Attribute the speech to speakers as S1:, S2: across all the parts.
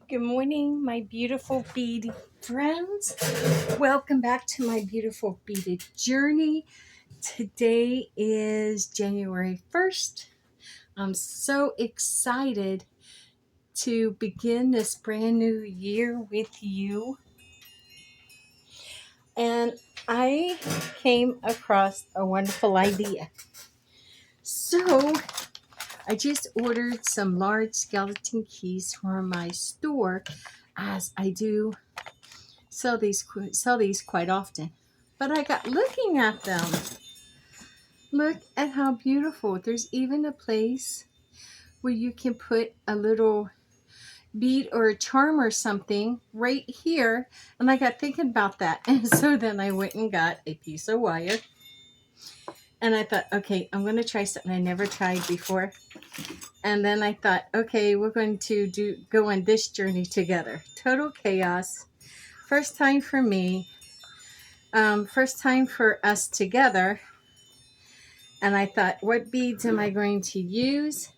S1: Good morning, my beautiful bead friends. Welcome back to my beautiful beaded journey. Today is January 1st. I'm so excited to begin this brand new year with you. And I came across a wonderful idea. So I just ordered some large skeleton keys for my store, as I do sell these quite often. But I got looking at them. Look at how beautiful. There's even a place where you can put a little bead or a charm or something right here. And I got thinking about that. And so then I went and got a piece of wire. And I thought, okay, I'm going to try something I never tried before. And then I thought, okay, we're going to go on this journey together. Total chaos. First time for me. First time for us together. And I thought, what beads am I going to use?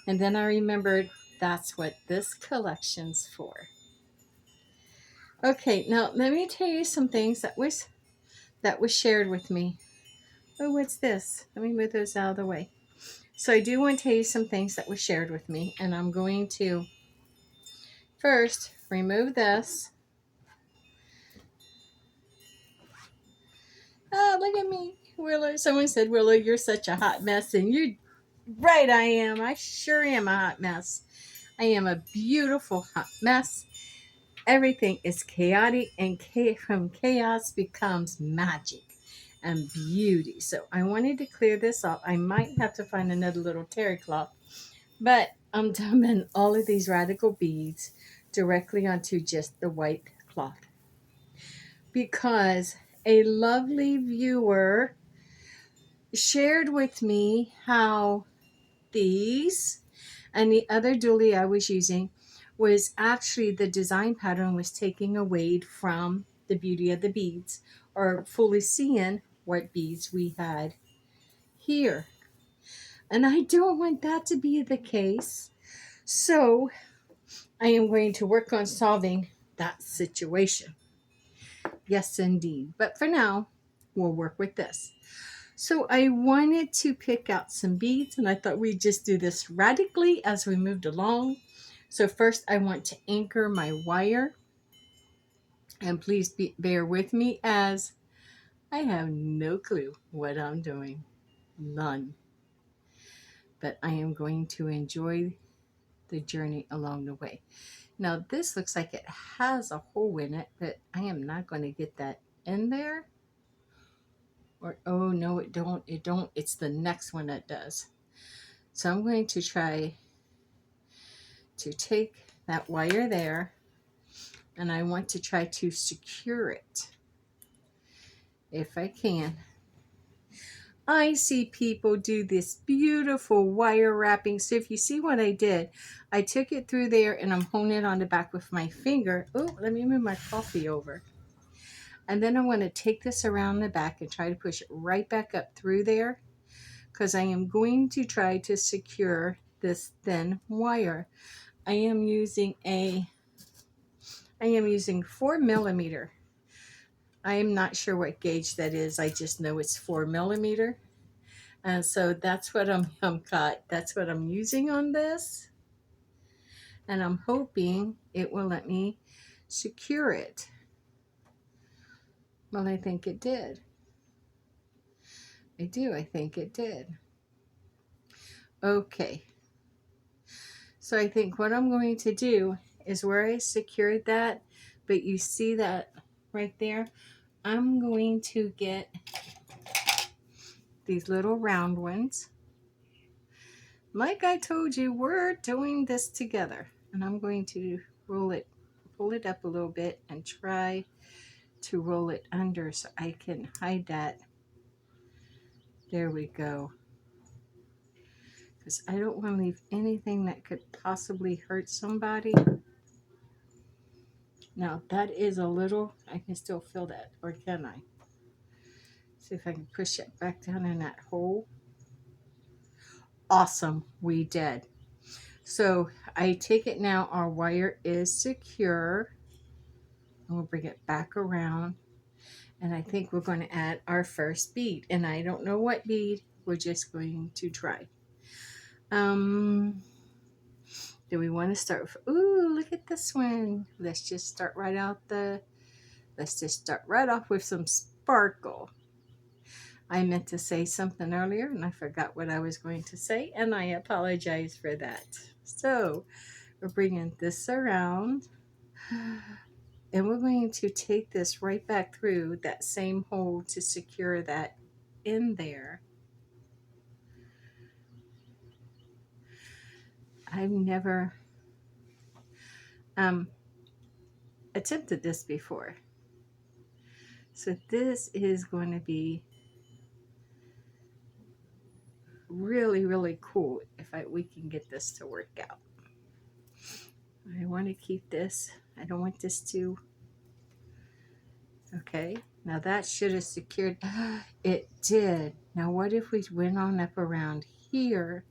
S1: And then I remembered that's what this collection's for. Okay, now let me tell you some things that was shared with me. Oh, what's this? Let me move those out of the way. So I do want to tell you some things that was shared with me, and I'm going to first remove this. Oh, look at me, Willow. Someone said, Willow, you're such a hot mess, and you're right, I am. I sure am a hot mess. I am a beautiful hot mess. Everything is chaotic, and from chaos becomes magic and beauty. So I wanted to clear this up. I might have to find another little terry cloth, but I'm dumping all of these radical beads directly onto just the white cloth, because a lovely viewer shared with me how these and the other dually I was using was actually the design pattern was taking away from the beauty of the beads, or fully seeing what beads we had here. And I don't want that to be the case. So I am going to work on solving that situation. Yes, indeed. But for now, we'll work with this. So I wanted to pick out some beads, and I thought we'd just do this radically as we moved along. So first I want to anchor my wire, and please bear with me as I have no clue what I'm doing. None. But I am going to enjoy the journey along the way. Now this looks like it has a hole in it, but I am not going to get that in there. Or, oh no, it don't. It's the next one that does. So I'm going to try to take that wire there, and I want to try to secure it if I can. I see people do this beautiful wire wrapping. So if you see what I did, I took it through there and I'm holding it on the back with my finger. Oh, let me move my coffee over. And then I want to take this around the back and try to push it right back up through there, because I am going to try to secure this thin wire. I am using 4 millimeter. I am not sure what gauge that is. I just know it's 4 millimeter. And so that's what that's what I'm using on this. And I'm hoping it will let me secure it. Well, I think it did. I think it did. Okay. So I think what I'm going to do is where I secured that, but you see that right there, I'm going to get these little round ones. Like I told you, we're doing this together. And I'm going to pull it up a little bit and try to roll it under so I can hide that. There we go. Because I don't want to leave anything that could possibly hurt somebody. Now that is a little, I can still feel that, or can I? See if I can push it back down in that hole. Awesome, we did. So I take it now our wire is secure. And we'll bring it back around. And I think we're going to add our first bead. And I don't know what bead. We're just going to try. Do we want to start with, ooh, look at this one. Let's just start right off with some sparkle. I meant to say something earlier and I forgot what I was going to say, and I apologize for that. So we're bringing this around and we're going to take this right back through that same hole to secure that in there. I've never attempted this before. So this is going to be really, really cool if we can get this to work out. I want to keep this. I don't want this to. Okay, now that should have secured. It did. Now what if we went on up around here,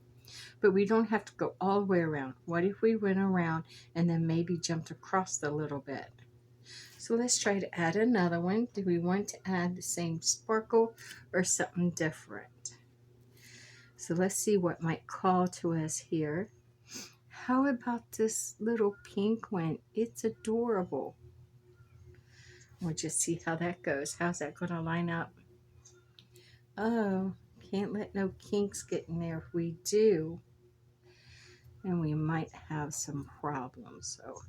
S1: but we don't have to go all the way around. What if we went around and then maybe jumped across a little bit? So let's try to add another one. Do we want to add the same sparkle or something different? So let's see what might call to us here. How about this little pink one? It's adorable. We'll just see how that goes. How's that going to line up? Oh, can't let no kinks get in there. If we do, then we might have some problems. So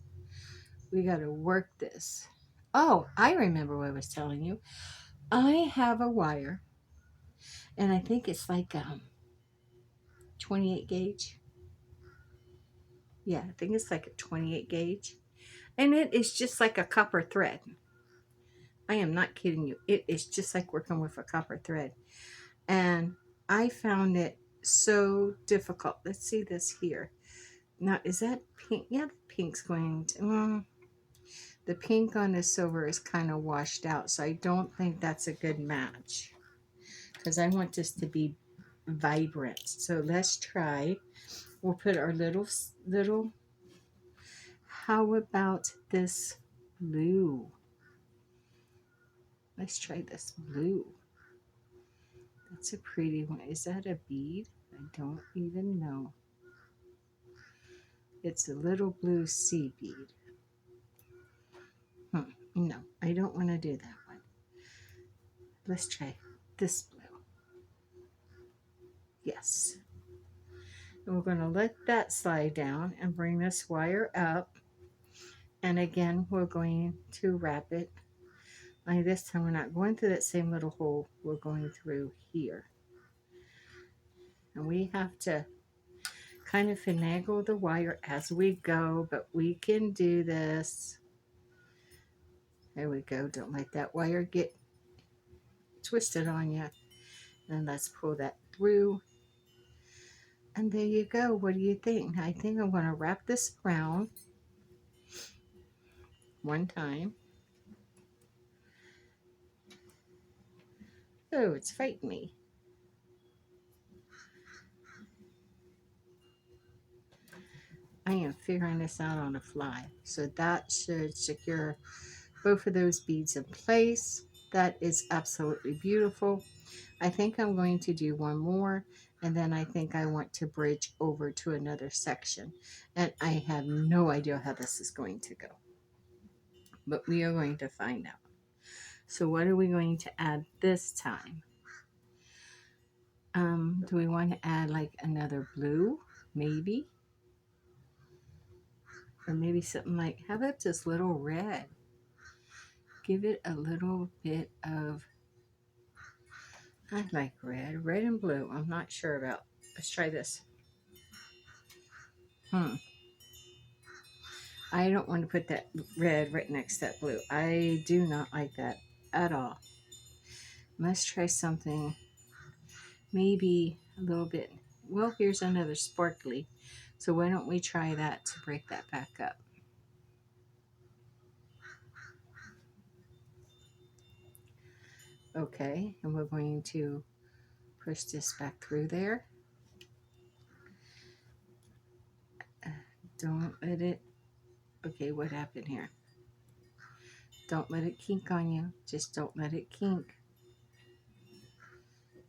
S1: we got to work this. Oh, I remember what I was telling you. I have a wire, and I think it's like 28 gauge. Yeah, I think it's like a 28 gauge. And it is just like a copper thread. I am not kidding you. It is just like working with a copper thread. And I found it so difficult. Let's see this here. Now, is that pink? Yeah, the pink's going to... the pink on the silver is kind of washed out, so I don't think that's a good match. Because I want this to be vibrant. So let's try. We'll put our little... How about this blue? Let's try this blue. That's a pretty one. Is that a bead? I don't even know. It's a little blue sea bead. No, I don't want to do that one. Let's try this blue. Yes. And we're going to let that slide down and bring this wire up. And again, we're going to wrap it. Like this time, we're not going through that same little hole. We're going through here. And we have to kind of finagle the wire as we go, but we can do this. There we go. Don't let that wire get twisted on you. And let's pull that through. And there you go. What do you think? I think I'm going to wrap this around one time. Oh, it's fighting me. I am figuring this out on the fly. So that should secure both of those beads in place. That is absolutely beautiful. I think I'm going to do one more, and then I think I want to bridge over to another section. And I have no idea how this is going to go, but we are going to find out. So what are we going to add this time? Do we want to add like another blue? Maybe. Or maybe something like, how about this little red? Give it a little bit of, I like red and blue. I'm not sure about. Let's try this. I don't want to put that red right next to that blue. I do not like that at all. Let's try something, maybe a little bit. Well, here's another sparkly. So why don't we try that to break that back up? Okay, and we're going to push this back through there. Don't let it, okay, what happened here? Don't let it kink on you. Just don't let it kink.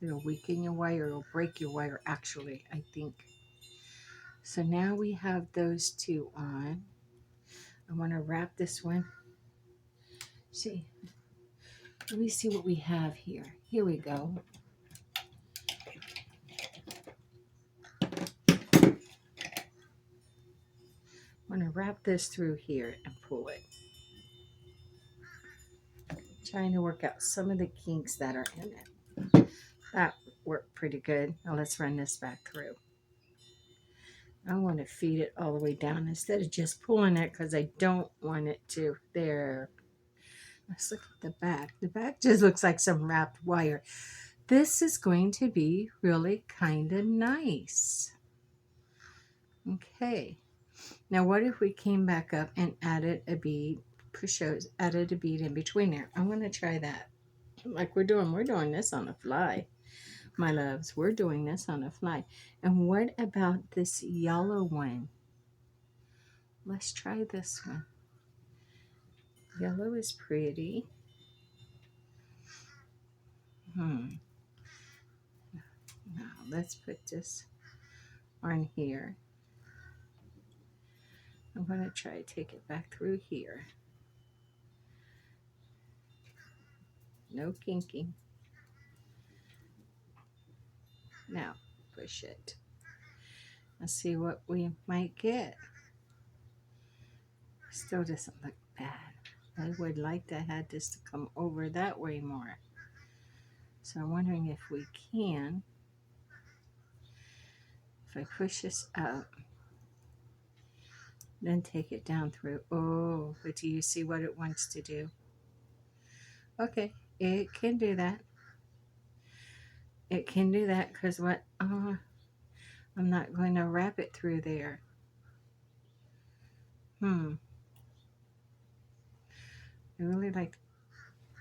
S1: It'll weaken your wire. It'll break your wire, actually, I think. So now we have those two on. I want to wrap this one. See, let me see what we have here. Here we go. I'm going to wrap this through here and pull it. Trying to work out some of the kinks that are in it. That worked pretty good. Now let's run this back through. I want to feed it all the way down instead of just pulling it because I don't want it to. There. Let's look at the back. The back just looks like some wrapped wire. This is going to be really kind of nice. Okay. Now what if we came back up and added a bead, added a bead in between there? I'm going to try that. Like we're doing this on the fly. My loves, we're doing this on the fly. And what about this yellow one? Let's try this one. Yellow is pretty. Now let's put this on here. I'm going to try to take it back through here. No kinking. Now push it. Let's see what we might get. Still doesn't look bad. I would like to have this to come over that way more. So I'm wondering if we can. If I push this up, then take it down through. Oh, but do you see what it wants to do? Okay, it can do that. It can do that because what? I'm not going to wrap it through there. I really like.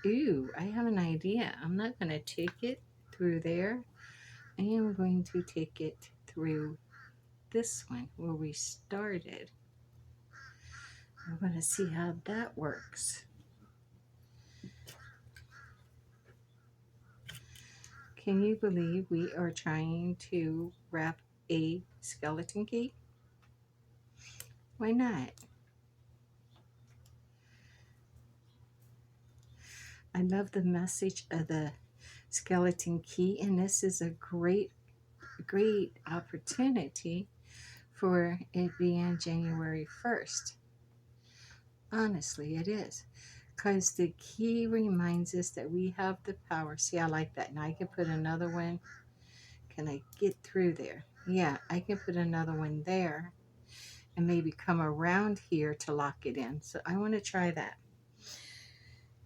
S1: Ooh, I have an idea. I'm not going to take it through there. I am going to take it through this one where we started. I'm going to see how that works. Can you believe we are trying to wrap a skeleton key? Why not? I love the message of the skeleton key, and this is a great opportunity for it being January 1st. Honestly, it is. Because the key reminds us that we have the power. See, I like that. Now I can put another one. Can I get through there? Yeah, I can put another one there and maybe come around here to lock it in. So I want to try that.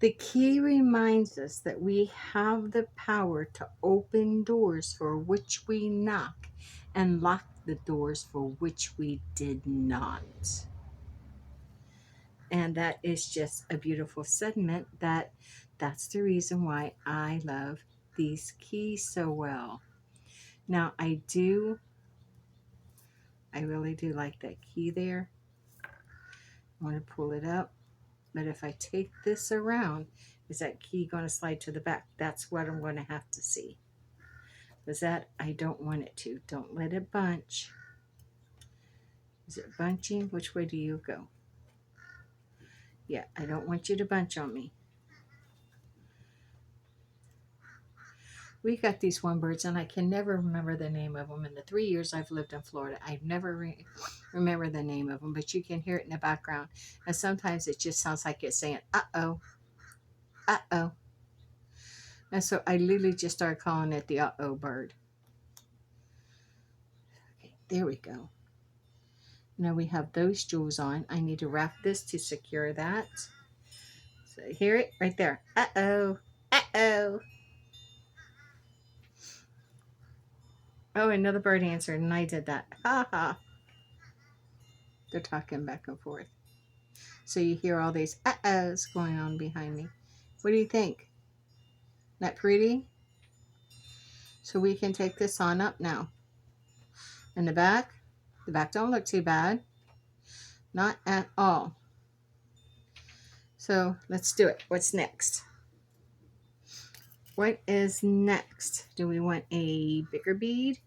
S1: The key reminds us that we have the power to open doors for which we knock and lock the doors for which we did not. And that is just a beautiful sentiment that's the reason why I love these keys so well. Now I really do like that key there. I want to pull it up, but if I take this around, is that key going to slide to the back? That's what I'm going to have to see. Because that, I don't want it to. Don't let it bunch. Is it bunching? Which way do you go? Yeah, I don't want you to bunch on me. We got these Wambirds, and I can never remember the name of them. In the 3 years I've lived in Florida, I've never remember the name of them, but you can hear it in the background. And sometimes it just sounds like it's saying, uh-oh, uh-oh. And so I literally just started calling it the uh-oh bird. Okay, there we go. Now we have those jewels on. I need to wrap this to secure that. So hear it right there. Uh-oh, uh-oh. Oh, another bird answered, and I did that. Ha ha. They're talking back and forth. So you hear all these uh-ohs going on behind me. What do you think? That pretty? So we can take this on up now. And the back don't look too bad. Not at all. So let's do it. What's next? What is next? Do we want a bigger bead?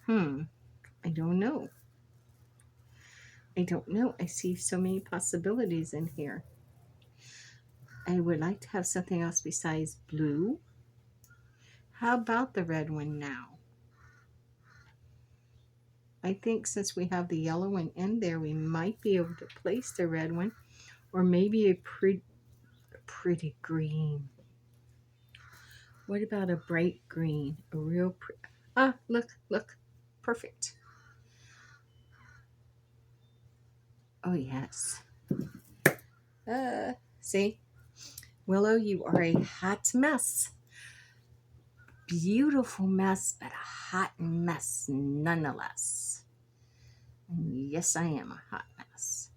S1: I don't know. I don't know. I see so many possibilities in here. I would like to have something else besides blue. How about the red one now? I think since we have the yellow one in there, we might be able to place the red one, or maybe a pretty green. What about a bright green? A real look. Perfect. Oh, yes. See? Willow, you are a hot mess. Beautiful mess, but a hot mess nonetheless. And yes, I am a hot mess.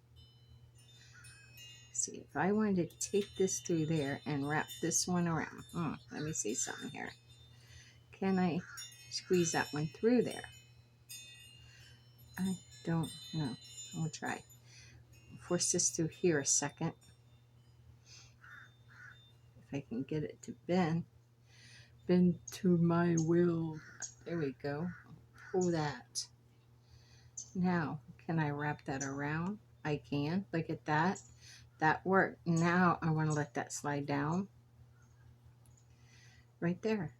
S1: See, if I wanted to take this through there and wrap this one around. Let me see something here. Can I squeeze that one through there? I don't know. I'll try. Force this through here a second. If I can get it to bend. Bend to my will. There we go. Pull that. Now, can I wrap that around? I can. Look at that. That worked. Now I want to let that slide down. Right there.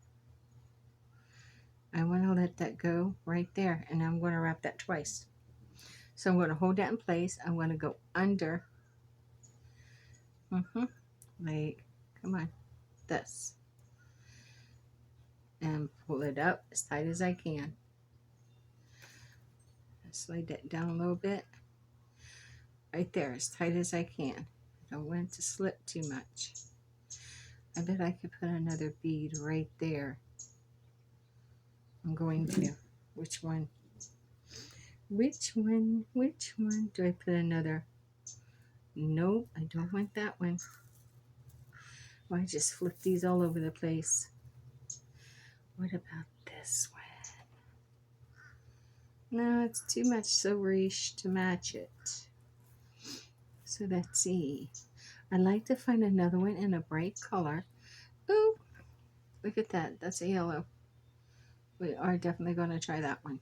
S1: I want to let that go right there. And I'm going to wrap that twice. So I'm going to hold that in place. I'm going to go under. Like, come on. This. And pull it up as tight as I can. Slide that down a little bit. Right there, as tight as I can. I don't want it to slip too much. I bet I could put another bead right there. I'm going to. Which one? Which one do I put another? Nope, I don't want that one. Well, I just flip these all over the place. What about this one? No, it's too much silverish to match it. So let's see. I'd like to find another one in a bright color. Ooh, look at that. That's a yellow. We are definitely going to try that one.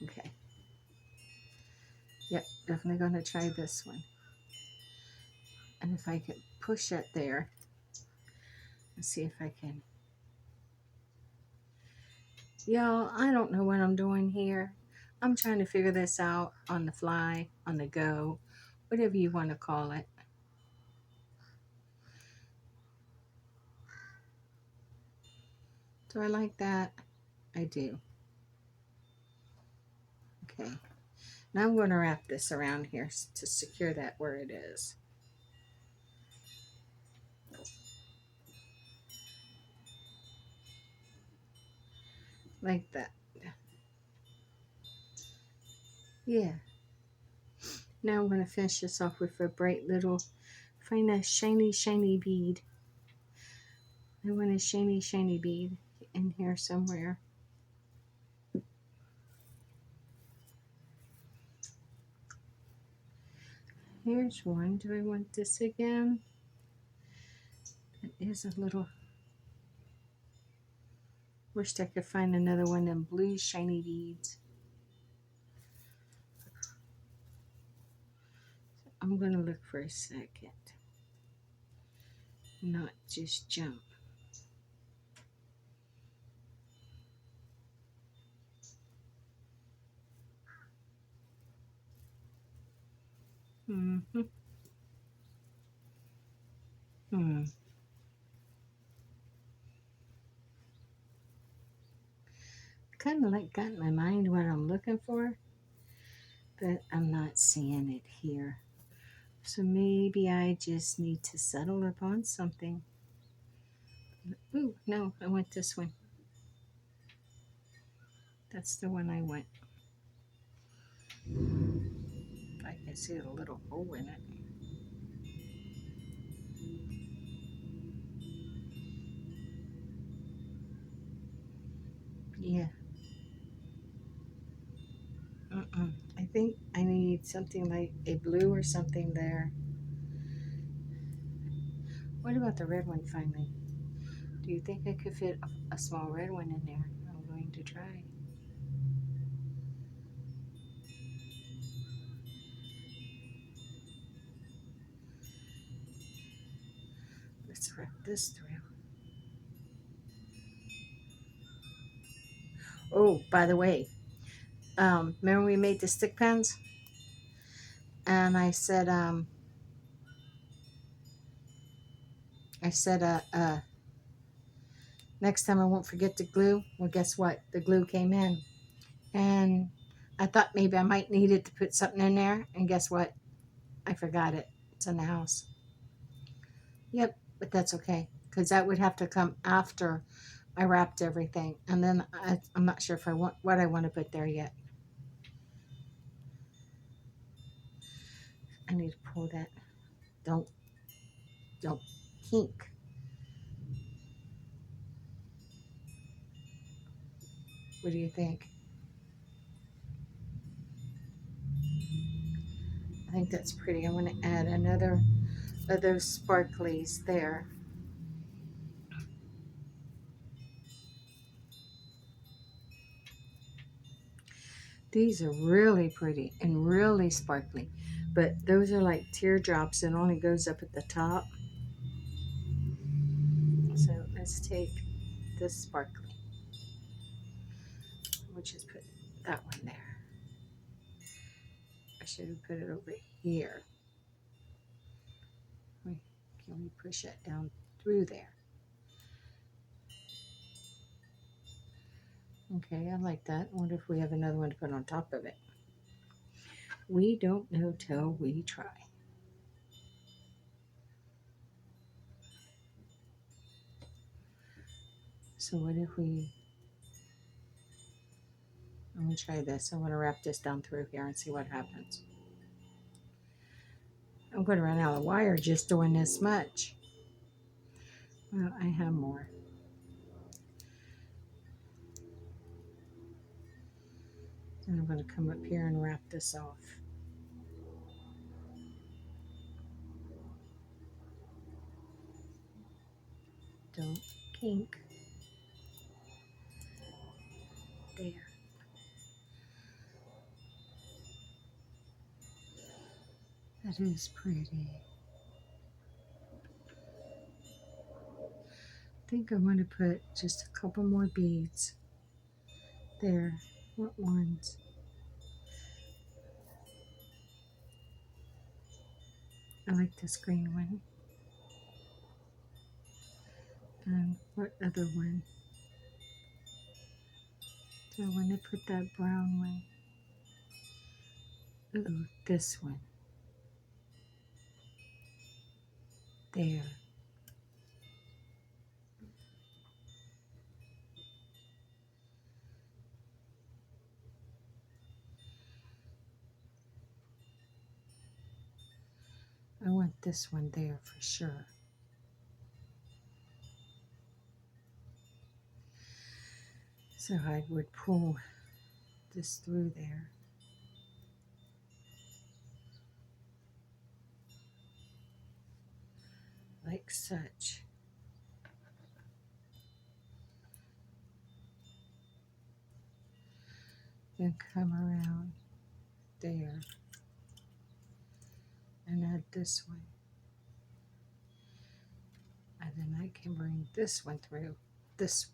S1: Okay. Yep, definitely going to try this one. And if I could push it there, let's see if I can. Y'all, I don't know what I'm doing here. I'm trying to figure this out on the fly, on the go, whatever you want to call it. Do I like that? I do. Okay. Now I'm going to wrap this around here to secure that where it is. Like that. Yeah. Now I'm going to finish this off with a bright little, find a shiny bead. I want a shiny bead in here somewhere. Here's one. Do I want this again? It is a little. Wished I could find another one in blue shiny beads. I'm going to look for a second. Not just jump. Kind of like got in my mind what I'm looking for, but I'm not seeing it here. So maybe I just need to settle upon something. Ooh, no, I want this one. That's the one I want. I can see a little hole in it. Yeah. I think something like a blue or something there. What about the red one finally? Do you think I could fit a small red one in there? I'm going to try. Let's wrap this through. Oh, by the way, remember we made the stick pens? And I said, next time I won't forget to glue. Well, guess what? The glue came in. And I thought maybe I might need it to put something in there. And guess what? I forgot it. It's in the house. Yep, but that's okay. Because that would have to come after I wrapped everything. And then I'm not sure if I want what I want to put there yet. I need to pull that. Don't kink. What do you think? I think that's pretty. I want to add another of those sparklies there. These are really pretty and really sparkly, but those are like teardrops and only goes up at the top. So let's take this sparkly. We'll just put that one there. I should have put it over here. Can we push it down through there? Okay, I like that. I wonder if we have another one to put on top of it. We don't know till we try. So what if we, I'm going to try this. I want to wrap this down through here and see what happens. I'm going to run out of wire just doing this much. Well, I have more. And I'm going to come up here and wrap this off. Don't kink. There. That is pretty. I think I want to put just a couple more beads there. What ones? I like this green one. And what other one? Do I want to put that brown one? Ooh, this one. There. I want this one there for sure. So I would pull this through there. Like such. Then come around there and add this one. And then I can bring this one through this way.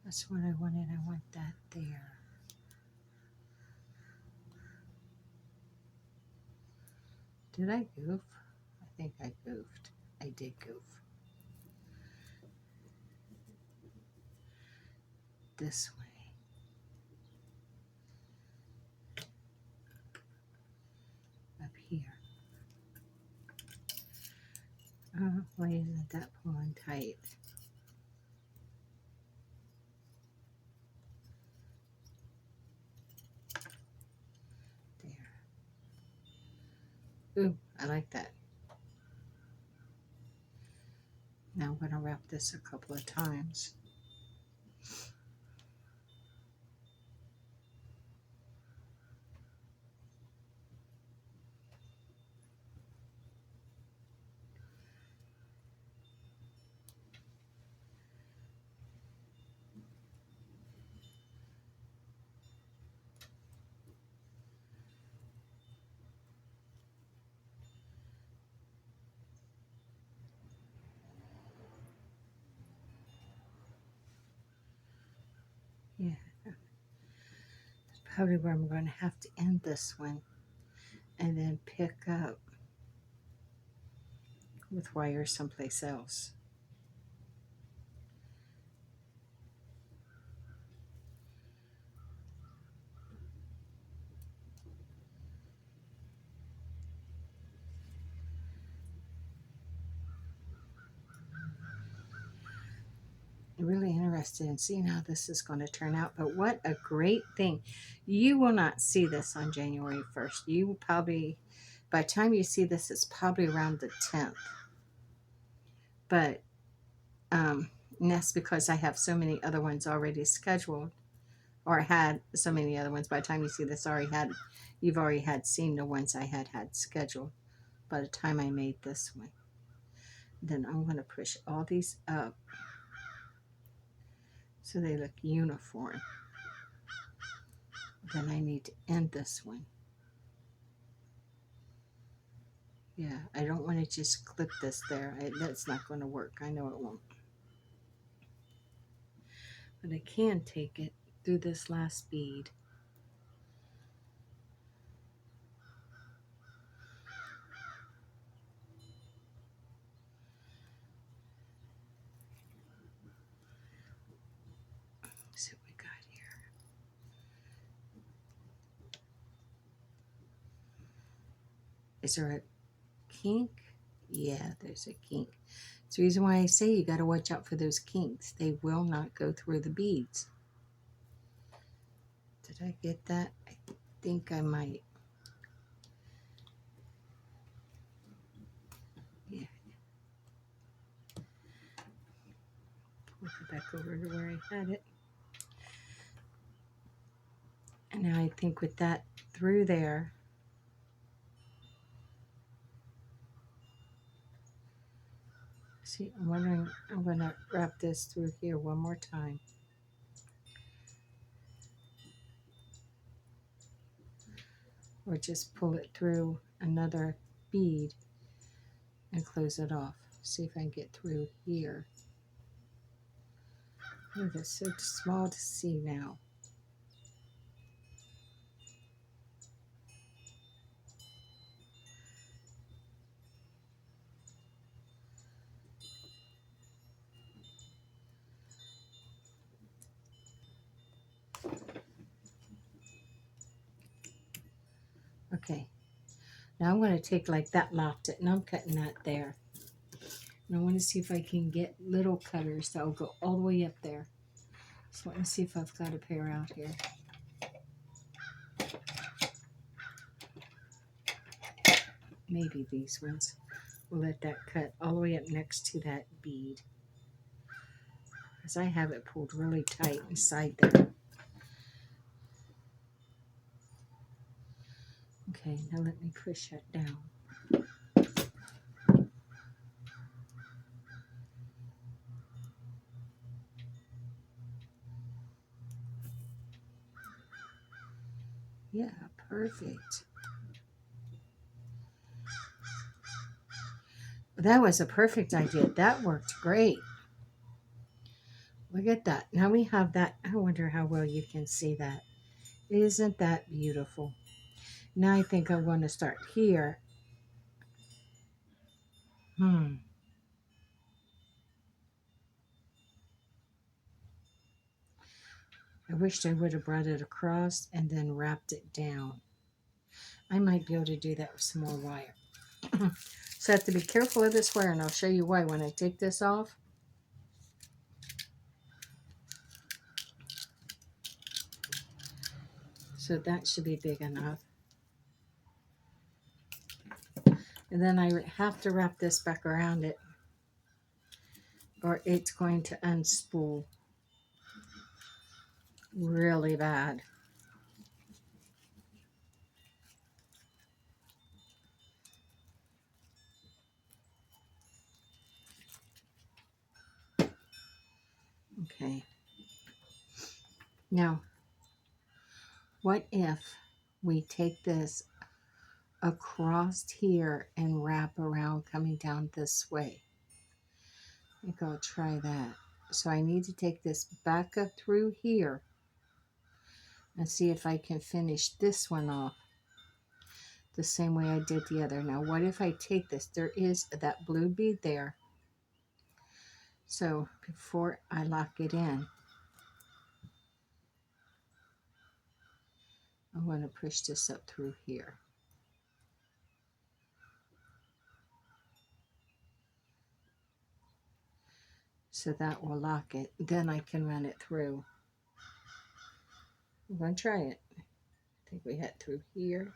S1: That's what I wanted. I want that there. Did I goof? I think I goofed. I did goof. This way. Up here. Why isn't that pulling tight? There. Ooh, I like that. Now I'm going to wrap this a couple of times. Yeah, that's probably where I'm going to have to end this one and then pick up with wire someplace else. Really interested in seeing how this is going to turn out, but what a great thing. You will not see this on January 1st. You will probably, by the time you see this, it's probably around the 10th. But and that's because I have so many other ones already scheduled, or had so many other ones. By the time you see this, you've already had seen the ones I had scheduled by the time I made this one. Then I'm going to push all these up so they look uniform. Then I need to end this one. Yeah, I don't want to just clip this there. That's not going to work. I know it won't. But I can take it through this last bead. Let's see what we got here. Is there a kink? Yeah, there's a kink. It's the reason why I say you got to watch out for those kinks. They will not go through the beads. Did I get that? I think I might. Yeah. Flip it back over to where I had it. And now I think with that through there, see, I'm wondering, I'm going to wrap this through here one more time. Or just pull it through another bead and close it off. See if I can get through here. Oh, that's so small to see now. Okay, now I'm going to take like that, locked it, and I'm cutting that there. And I want to see if I can get little cutters that will go all the way up there. So let me see if I've got a pair out here. Maybe these ones. We'll let that cut all the way up next to that bead, because I have it pulled really tight inside there. Okay, now let me push that down. Yeah, perfect. That was a perfect idea. That worked great. Look at that. Now we have that. I wonder how well you can see that. Isn't that beautiful? Now I think I'm going to start here. I wished I would have brought it across and then wrapped it down. I might be able to do that with some more wire. So I have to be careful of this wire, and I'll show you why when I take this off. So that should be big enough. And then I have to wrap this back around it. or it's going to unspool really bad. Okay. Now, what if we take this across here and wrap around coming down this way? I think I'll try that. So I need to take this back up through here and see if I can finish this one off the same way I did the other. Now, what if I take this? There is that blue bead there. So before I lock it in, I'm going to push this up through here. So that will lock it. Then I can run it through. I'm going to try it. I think we had through here.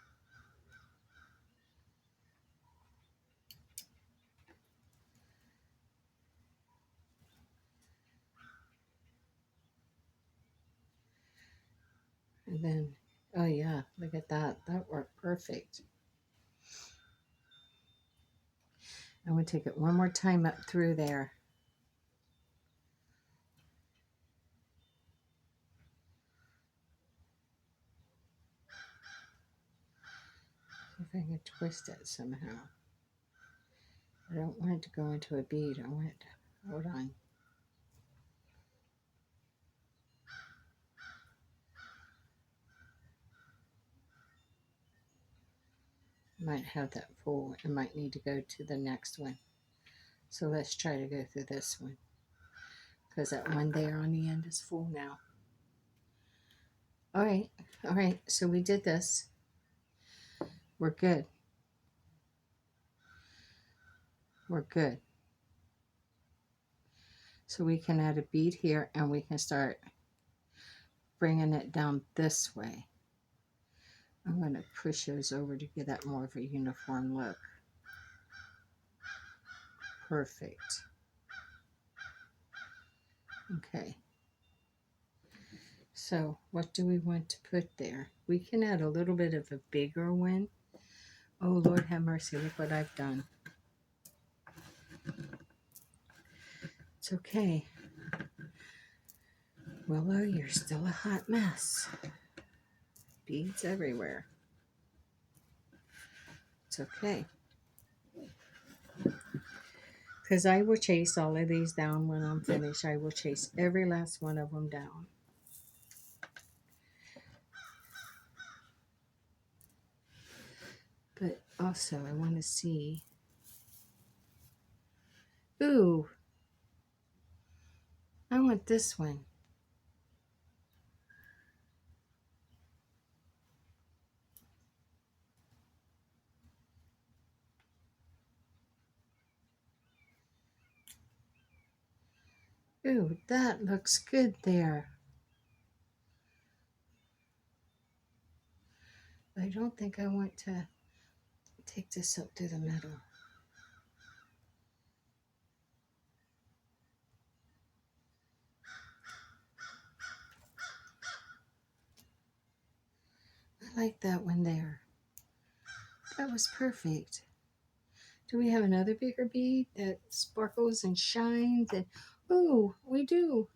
S1: And then, oh yeah, look at that. That worked perfect. I'm going to take it one more time up through there. See if I can twist it somehow. I don't want it to go into a bead. I want it to, hold on. Might have that full. It might need to go to the next one. So let's try to go through this one, because that one there on the end is full now. All right, so we did this. We're good. We're good. So we can add a bead here and we can start bringing it down this way. I'm going to push those over to get that more of a uniform look. Perfect. Okay. So what do we want to put there? We can add a little bit of a bigger one. Oh, Lord have mercy. Look what I've done. It's okay. Willow, you're still a hot mess. Beads everywhere. It's okay. Because I will chase all of these down when I'm finished. I will chase every last one of them down. But also, I want to see. Ooh. I want this one. Ooh, that looks good there. I don't think I want to take this up to the middle. I like that one there. That was perfect. Do we have another bigger bead that sparkles and shines? And ooh, we do.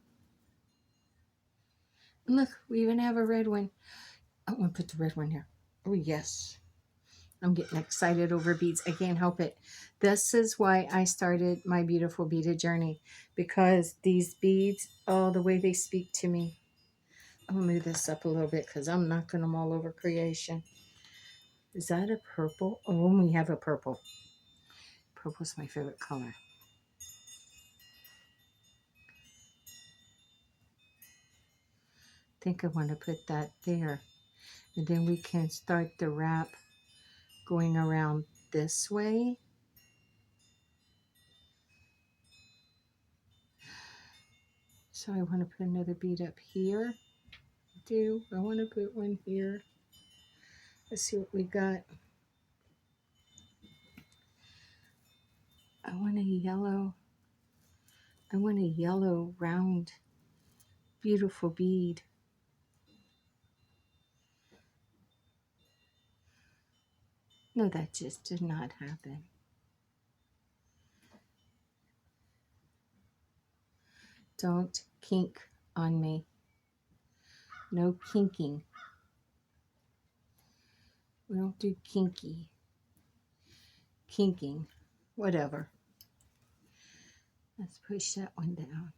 S1: And look, we even have a red one. I want to put the red one here. Oh, yes. I'm getting excited over beads. I can't help it. This is why I started my beautiful beaded journey, because these beads, oh, the way they speak to me. I'm going to move this up a little bit because I'm knocking them all over creation. Is that a purple? Oh, we have a purple. Purple's my favorite color. I think I want to put that there. And then we can start the wrap going around this way. So I want to put another bead up here. I want to put one here. Let's see what we got. I want a yellow. I want a yellow, round, beautiful bead. No, that just did not happen. Don't kink on me. No kinking. We don't do kinking, whatever. Let's push that one down.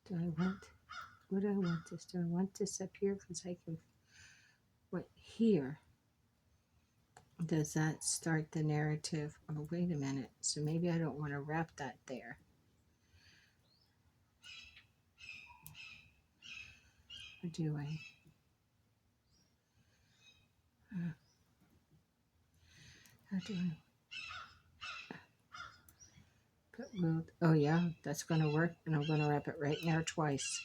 S1: Do I want, what do I want this? Do I want this up here? Because I can, what, here? Does that start the narrative? Oh, wait a minute. So maybe I don't want to wrap that there. Or do I? How do I? Oh yeah, that's going to work. And I'm going to wrap it right in there twice.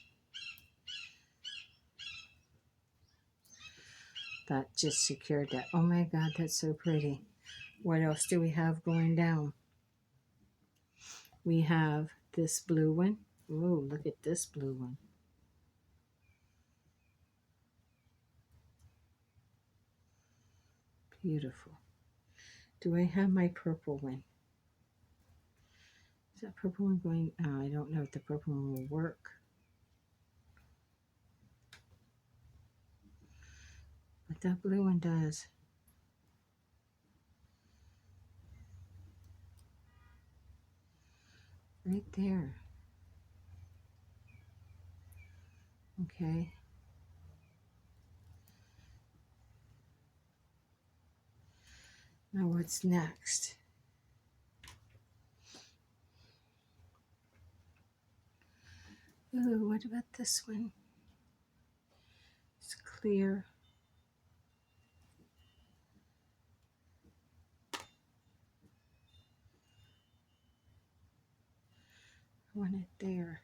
S1: That just secured that. Oh my God, that's so pretty. What else do we have going down? We have this blue one. Oh, look at this blue one. Beautiful. Do I have my purple one? Is that purple one going? I don't know if the purple one will work. But that blue one does. Right there. Okay. Now what's next? Ooh, what about this one? It's clear. I want it there.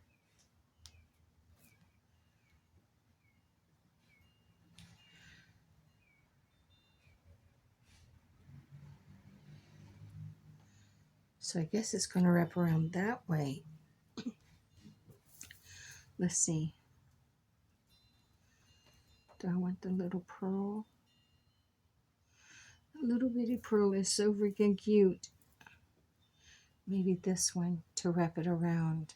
S1: So I guess it's going to wrap around that way. Let's see. Do I want the little pearl? The little bitty pearl is so freaking cute. Maybe this one to wrap it around.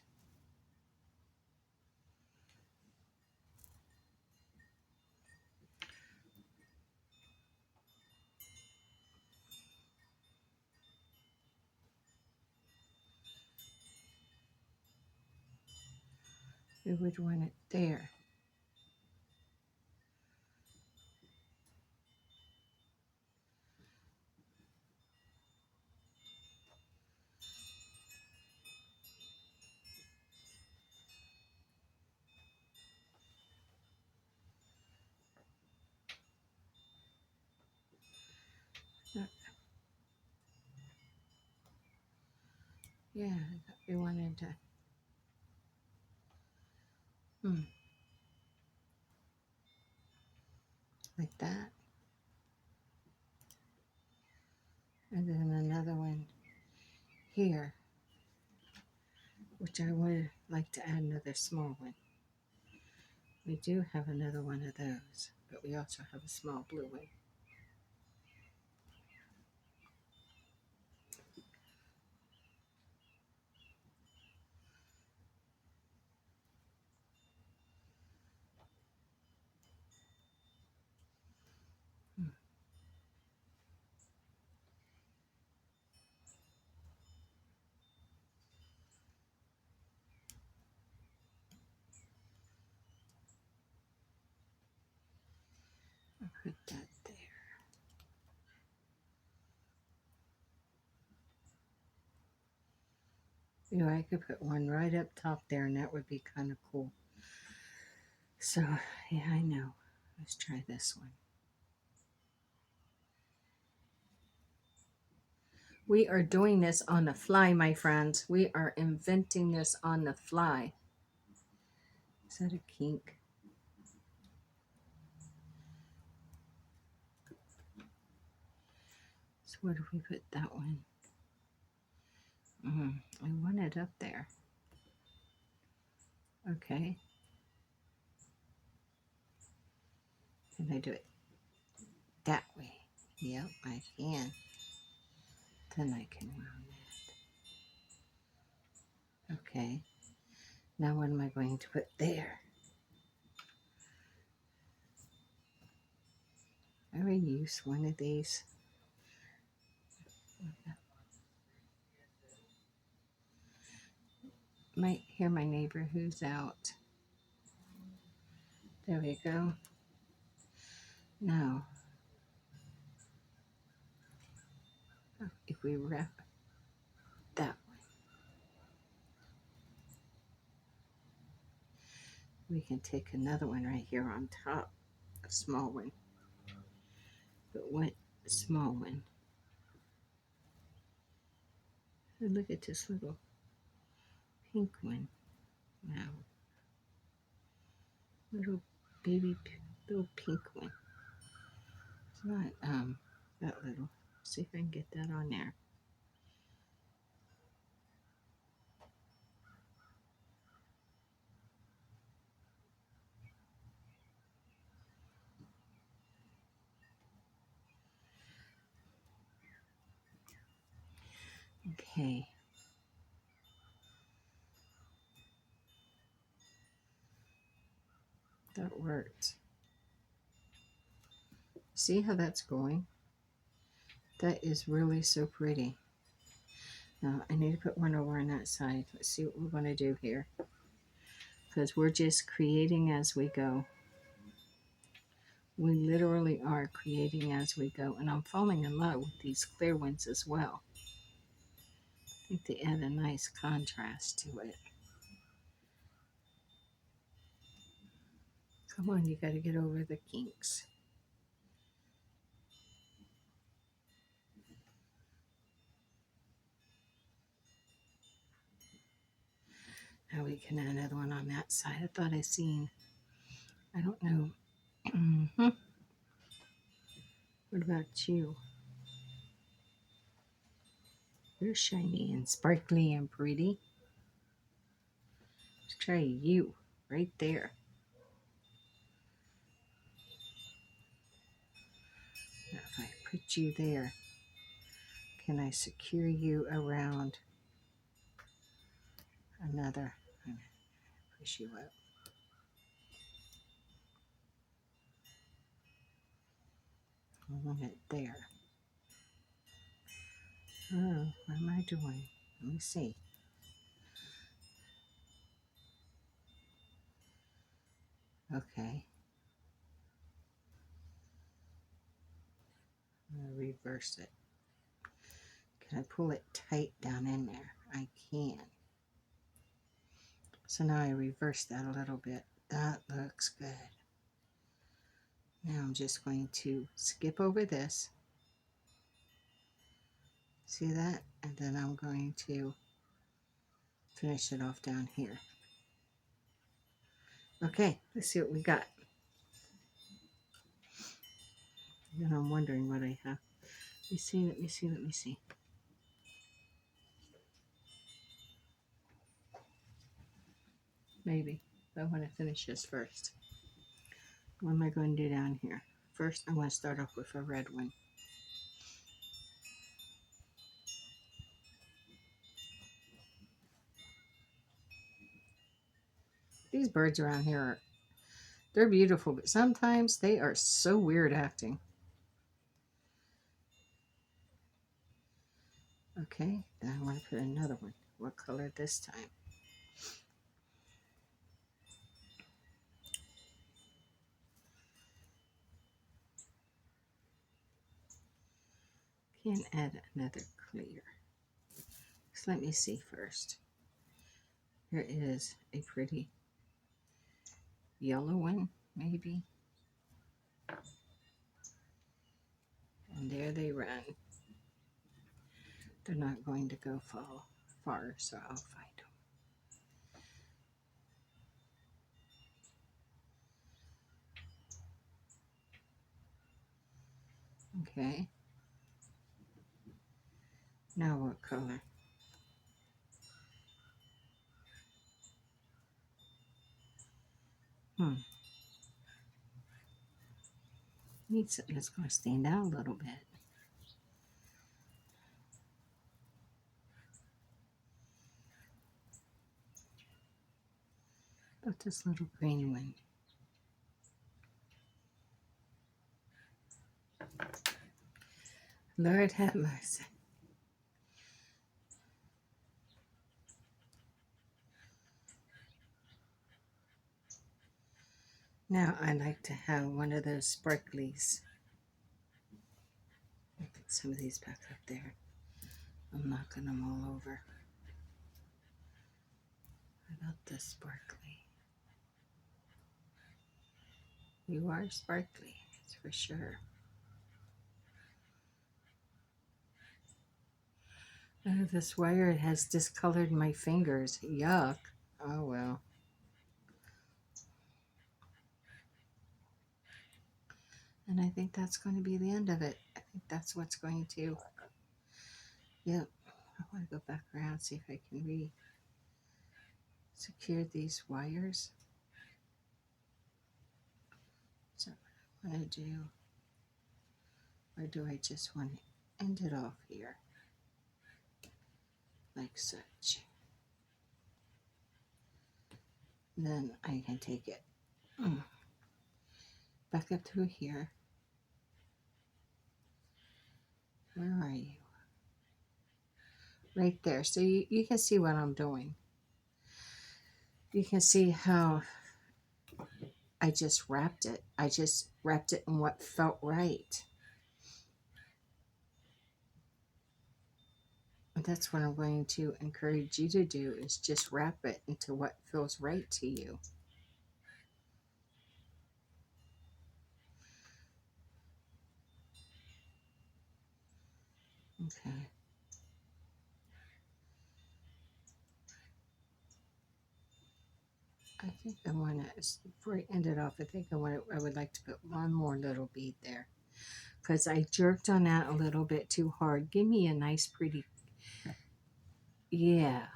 S1: We would want it there. Yeah, we wanted to. Like that. And then another one here, which I would like to add another small one. We do have another one of those, but we also have a small blue one. I'll put that there. You know, I could put one right up top there, and that would be kind of cool. So, yeah, I know. Let's try this one. We are doing this on the fly, my friends. We are inventing this on the fly. Is that a kink? So where do we put that one? I want it up there. Okay. Can I do it that way? Yep, I can. Then I can round that. Okay. Now what am I going to put there? I already used one of these. Might hear my neighbor who's out. There we go. Now, if we wrap that one, we can take another one right here on top, a small one. But what small one? And look at this little pink one. Now, little baby, little pink one. It's not that little. See if I can get that on there. Okay. That worked. See how that's going? That is really so pretty. Now I need to put one over on that side. Let's see what we're going to do here. Because we're just creating as we go. We literally are creating as we go. And I'm falling in love with these clear ones as well. I think they add a nice contrast to it. Come on, you got to get over the kinks. Now we can add another one on that side. I thought I seen, I don't know. What about you? You're shiny and sparkly and pretty. Let's try you right there. Now if I put you there, can I secure you around another? I'm going to push you up. I want it there. Oh, what am I doing? Let me see. Okay. I'm going to reverse it. Can I pull it tight down in there? I can. So now I reverse that a little bit. That looks good. Now I'm just going to skip over this. See that? And then I'm going to finish it off down here. Okay, let's see what we got. Then I'm wondering what I have. Let me see, let me see, let me see. Maybe. But I want to finish this first. What am I going to do down here? First, I want to start off with a red one. These birds around here are, they're beautiful, but sometimes they are so weird acting. Okay, then I want to put another one. What color this time? Can add another clear. So let me see first. Here is a pretty yellow one, maybe. And there they run. They're not going to go far, so I'll find them. Okay. Now what color? Hmm. Need something that's going to stand out a little bit. About this little green one. Lord have mercy. Now I like to have one of those sparklies. Put some of these back up there. I'm knocking them all over. How about this sparkly? You are sparkly, that's for sure. Oh, this wire has discolored my fingers. Yuck. Oh well. And I think that's going to be the end of it. I think that's what's going to. Yep. I want to go back around, see if I can secure these wires. So what I want to do, or do I just want to end it off here? Like such. Then I can take it back up through here. Where are you? Right there. So you can see what I'm doing. You can see how I just wrapped it. I just wrapped it in what felt right. And that's what I'm going to encourage you to do, is just wrap it into what feels right to you. Okay. I think I want to, before I end it off, I would like to put one more little bead there, because I jerked on that a little bit too hard. Give me a nice pretty, yeah.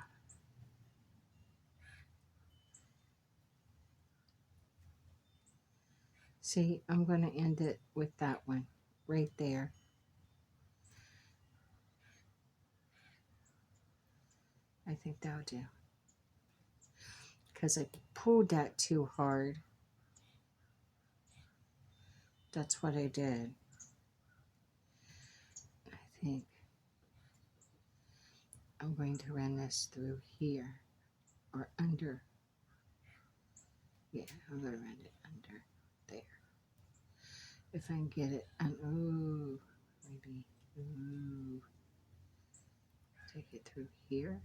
S1: See, I'm going to end it with that one right there. I think that'll do. Because I pulled that too hard. That's what I did. I think I'm going to run this through here or under. Yeah, I'm going to run it under there. If I can get it, and ooh, maybe, ooh, take it through here.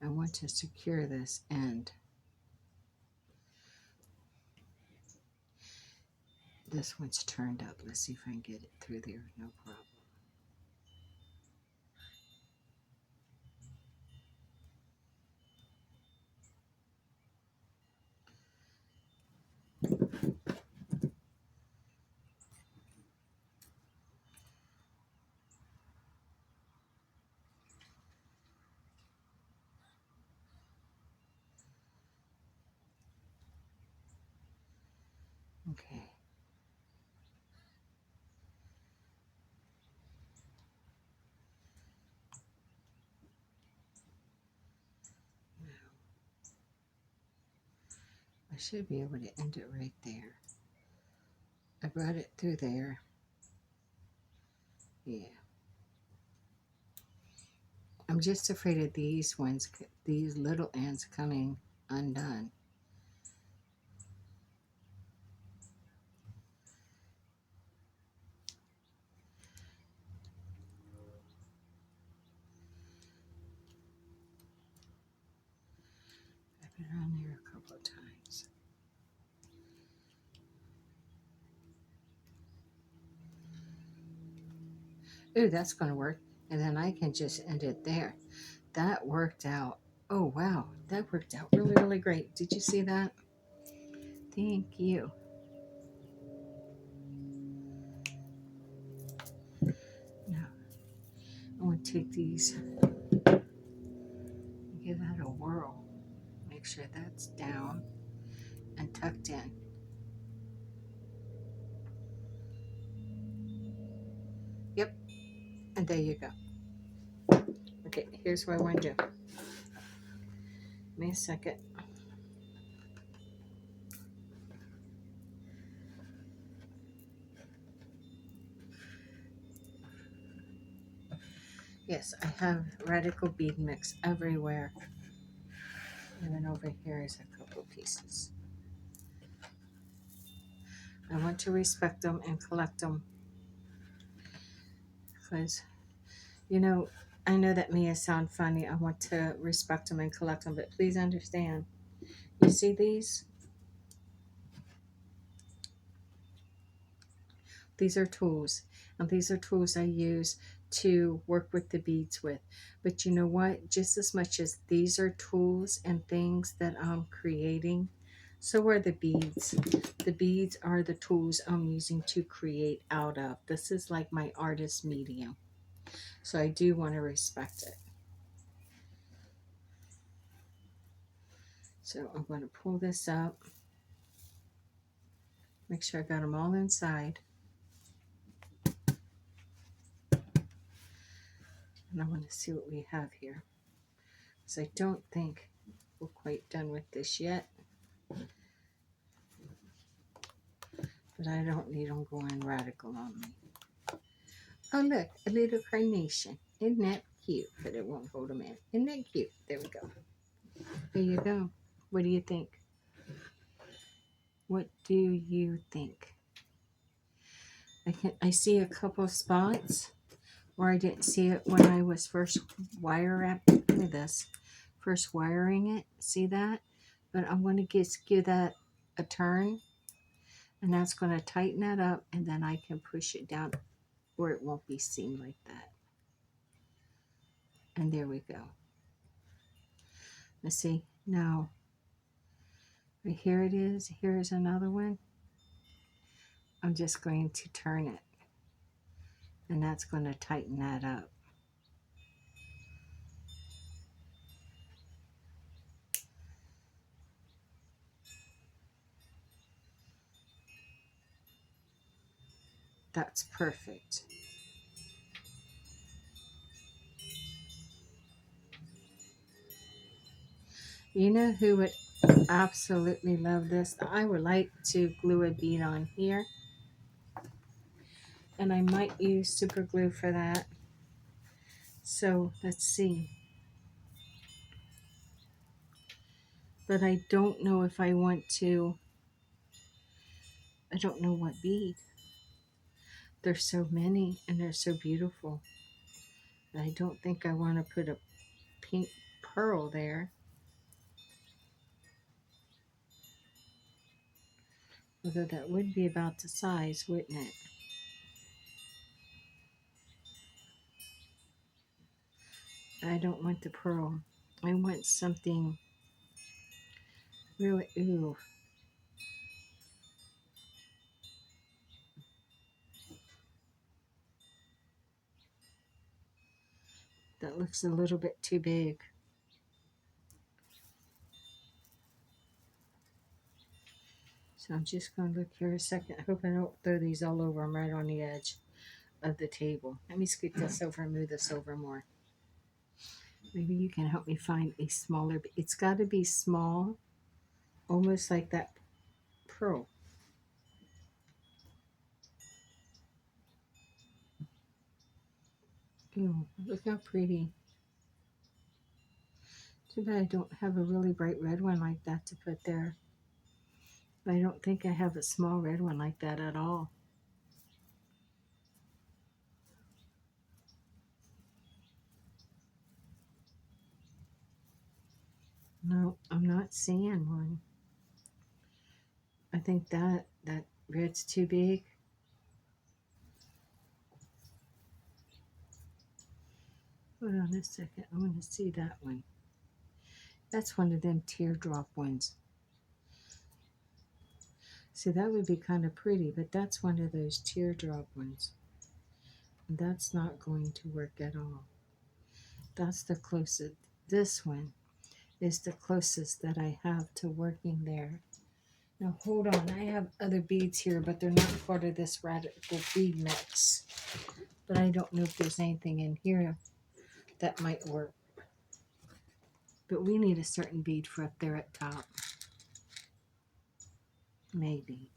S1: I want to secure this end. This one's turned up. Let's see if I can get it through there. No problem. Okay. I should be able to end it right there. I brought it through there. Yeah. I'm just afraid of these ones, these little ends coming undone. I've been around there a couple of times. Ooh, that's going to work. And then I can just end it there. That worked out. Oh, wow. That worked out really, really great. Did you see that? Thank you. Now, I want to take these make sure that's down and tucked in. Yep, and there you go. Okay, here's what I want to do. Give me a second. Yes, I have Radical Bead Mix everywhere. Even over here is a couple pieces. I want to respect them and collect them because, you know, I know that may sound funny. I want to respect them and collect them, but please understand. You see these? These are tools, and these are tools I use to work with the beads with. But you know what? Just as much as these are tools and things that I'm creating, so are the beads. The beads are the tools I'm using to create out of. This is like my artist medium. So I do want to respect it. So I'm going to pull this up. Make sure I got them all inside. And I want to see what we have here. Because I don't think we're quite done with this yet. But I don't need them going radical on me. Oh, look, a little carnation. Isn't that cute? But it won't hold them in. Isn't that cute? There we go. There you go. What do you think? What do you think? I see a couple of spots where I didn't see it when I was first first wiring it. See that? But I'm going to give that a turn, and that's going to tighten that up, and then I can push it down where it won't be seen like that. And there we go. Let's see. Now, right here it is. Here's another one. I'm just going to turn it, and that's going to tighten that up. That's perfect. You know who would absolutely love this? I would like to glue a bead on here, and I might use super glue for that. So let's see. But I don't know if I want to. I don't know what bead. There's so many, and they're so beautiful. I don't think I want to put a pink pearl there. Although that would be about the size, wouldn't it? I don't want the pearl. I want something really, ooh. That looks a little bit too big. So I'm just going to look here a second. I hope I don't throw these all over. I'm right on the edge of the table. Let me scoot this over and move this over more. Maybe you can help me find a smaller. It's got to be small, almost like that pearl. Ooh, look how pretty. Too bad I don't have a really bright red one like that to put there. But I don't think I have a small red one like that at all. No, I'm not seeing one. I think that red's too big. Hold on a second. I want to see that one. That's one of them teardrop ones. See, that would be kind of pretty, but that's one of those teardrop ones. That's not going to work at all. That's the closest. This one is the closest that I have to working there. Now hold on, I have other beads here, but they're not part of this radical bead mix. But I don't know if there's anything in here that might work. But we need a certain bead for up there at top. Maybe.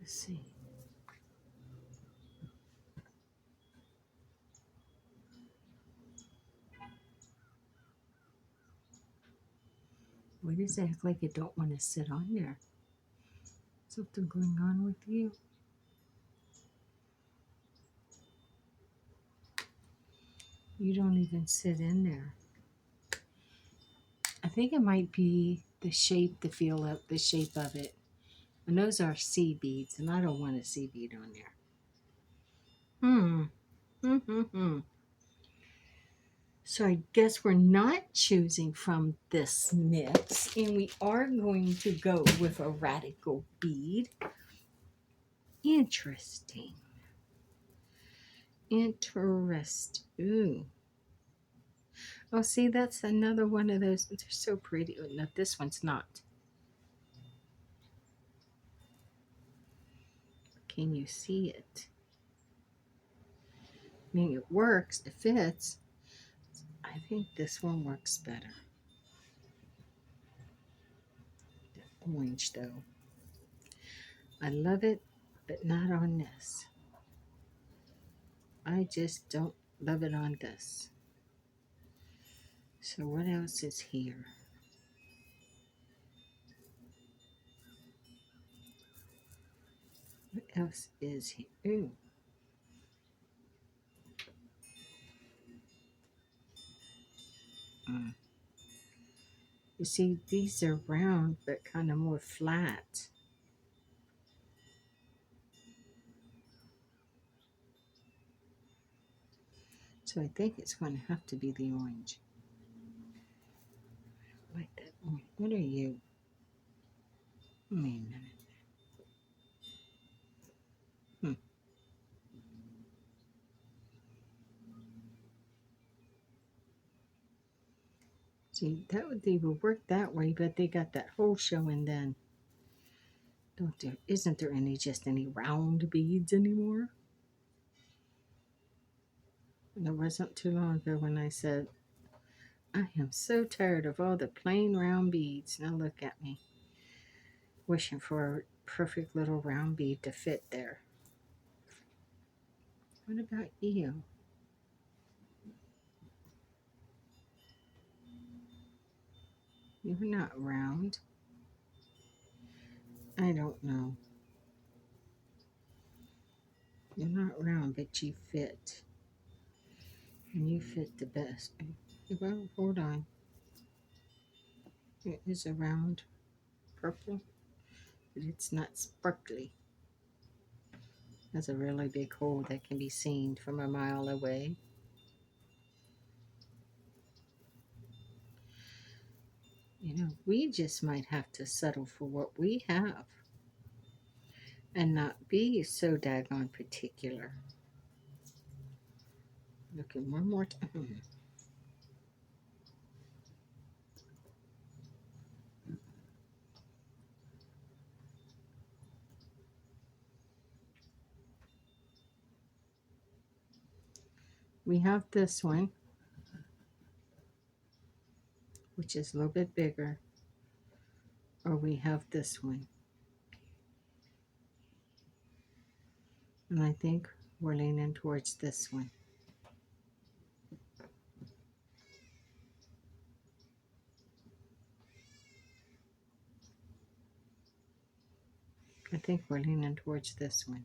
S1: Let's see. Why does it act like it don't want to sit on there? Something going on with you? You don't even sit in there. I think it might be the shape, the feel of the shape of it. And those are sea beads, and I don't want a sea bead on there. So I guess we're not choosing from this mix, and we are going to go with a radical bead. Interesting. Ooh. Oh, see, that's another one of those. They're so pretty. Oh, no, this one's not. Can you see it? I mean, it works. It fits. I think this one works better. The orange, though. I love it, but not on this. I just don't love it on this. So what else is here? What else is here? Ooh. You see, these are round, but kind of more flat. So I think it's going to have to be the orange. Like that orange. What are you? Wait a minute. See, they would work that way, but they got that hole showing then. Isn't there just any round beads anymore? And it wasn't too long ago when I said, I am so tired of all the plain round beads. Now look at me, wishing for a perfect little round bead to fit there. What about you? You're not round. I don't know. You're not round, but you fit. And you fit the best. Well, hold on. It is a round purple, but it's not sparkly. Has a really big hole that can be seen from a mile away. You know, we just might have to settle for what we have and not be so daggone particular. Looking one more time. We have this one, which is a little bit bigger, or we have this one. And I think we're leaning towards this one. I think we're leaning towards this one.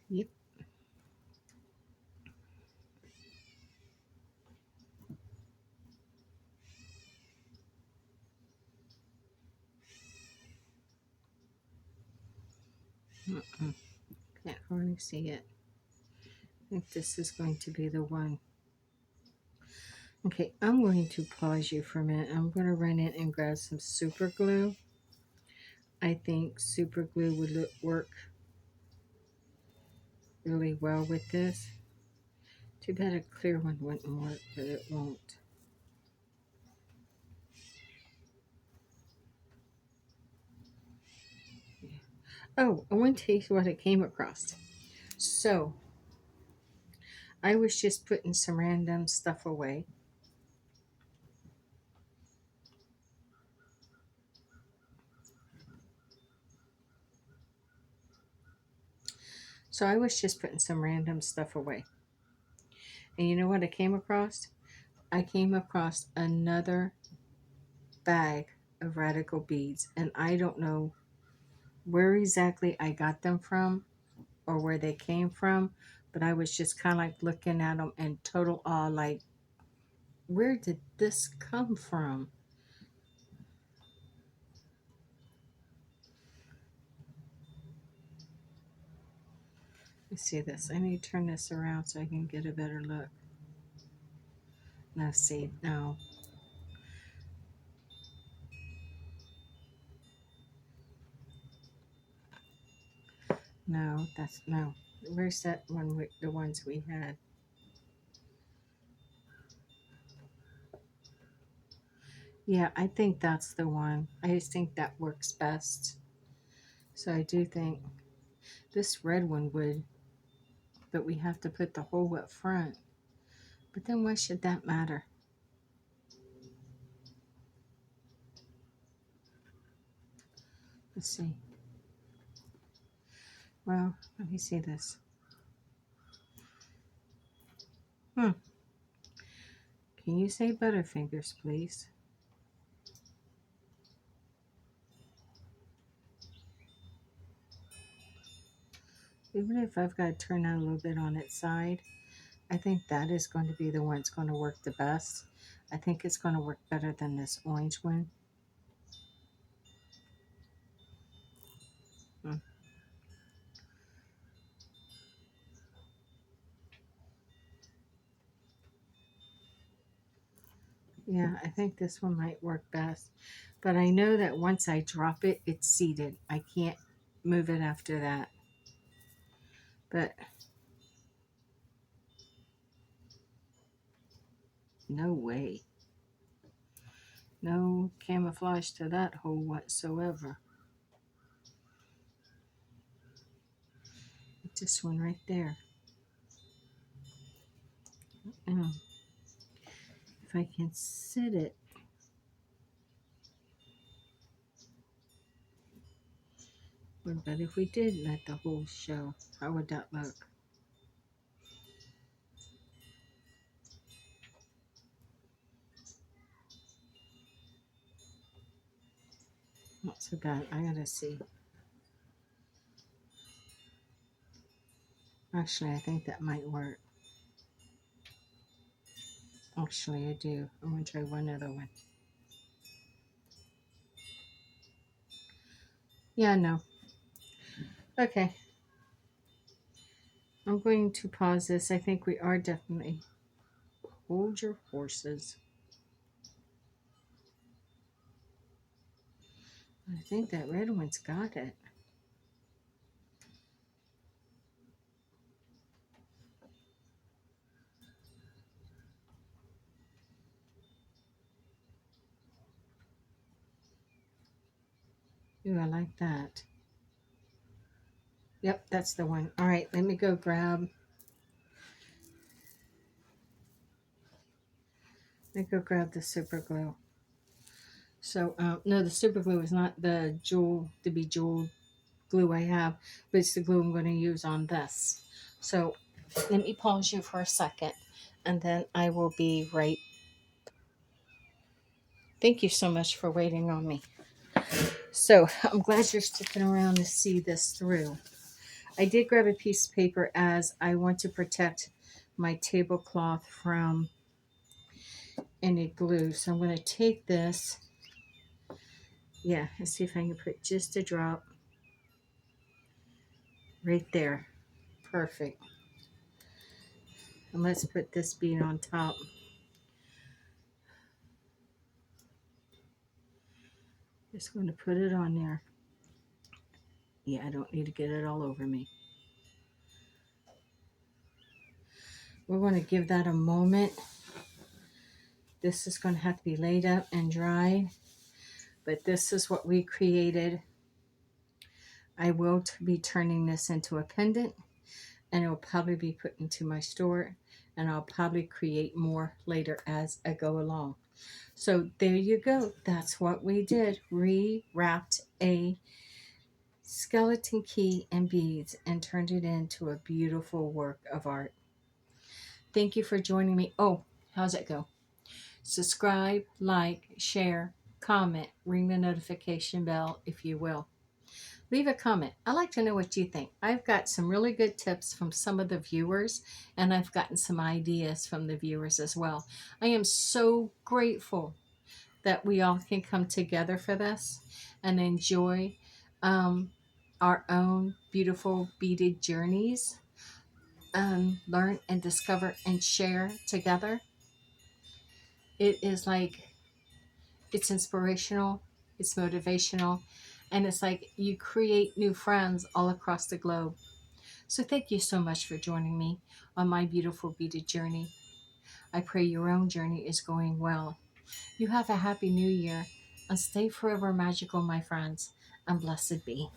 S1: Yep. Can't hardly see it. I think this is going to be the one. Okay, I'm going to pause you for a minute. I'm going to run in and grab some super glue. I think super glue would work really well with this. Too bad a clear one wouldn't work, but it won't. Oh, I want to tell you what I came across. So, I was just putting some random stuff away. So, I was just putting some random stuff away. And you know what I came across? I came across another bag of radical beads. And I don't know where exactly I got them from or where they came from, but I was just kind of like looking at them in total awe, like, where did this come from? Let's see this. I need to turn this around so I can get a better look. Now, see, no. No, that's no. Where's that one with the ones we had? Yeah, I think that's the one. I just think that works best. So I do think this red one would, but we have to put the hole up front. But then why should that matter? Let's see. Well, let me see this. Hmm. Can you say Butterfingers, please? Even if I've got to turn out a little bit on its side, I think that is going to be the one that's going to work the best. I think it's going to work better than this orange one. Hmm. Yeah, I think this one might work best. But I know that once I drop it, it's seated. I can't move it after that. But no way. No camouflage to that hole whatsoever. This one right there. Mm. If I can sit it. But if we did let the hole show, how would that look? Not so bad. I gotta see. Actually, I think that might work. Actually, I do. I'm gonna try one other one. Yeah, no. Okay. I'm going to pause this. I think we are definitely. Hold your horses. I think that red one's got it. Ooh, I like that. Yep, that's the one. All right, let me go grab. Let me go grab the super glue. So, no, the super glue is not the jewel, the bejeweled glue I have, but it's the glue I'm going to use on this. So, let me pause you for a second, and then I will be right. Thank you so much for waiting on me. So, I'm glad you're sticking around to see this through. I did grab a piece of paper as I want to protect my tablecloth from any glue. So I'm going to take this, yeah, and see if I can put just a drop right there. Perfect. And let's put this bead on top. Just going to put it on there. Yeah, I don't need to get it all over me. We're going to give that a moment. This is going to have to be laid up and dried, but this is what we created. I will be turning this into a pendant, and it will probably be put into my store, and I'll probably create more later as I go along. So there you go. That's what we did. Rewrapped a skeleton key and beads and turned it into a beautiful work of art. Thank you for joining me. Oh, how's it go? Subscribe, like, share, comment, ring the notification bell if you will. Leave a comment. I like to know what you think. I've got some really good tips from some of the viewers, and I've gotten some ideas from the viewers as well. I am so grateful that we all can come together for this and enjoy um, our own beautiful beaded journeys, learn and discover and share together. It is like, it's inspirational, it's motivational, and it's like you create new friends all across the globe. So thank you so much for joining me on my beautiful beaded journey. I pray your own journey is going well. You have a happy new year and stay forever magical, my friends, and blessed be.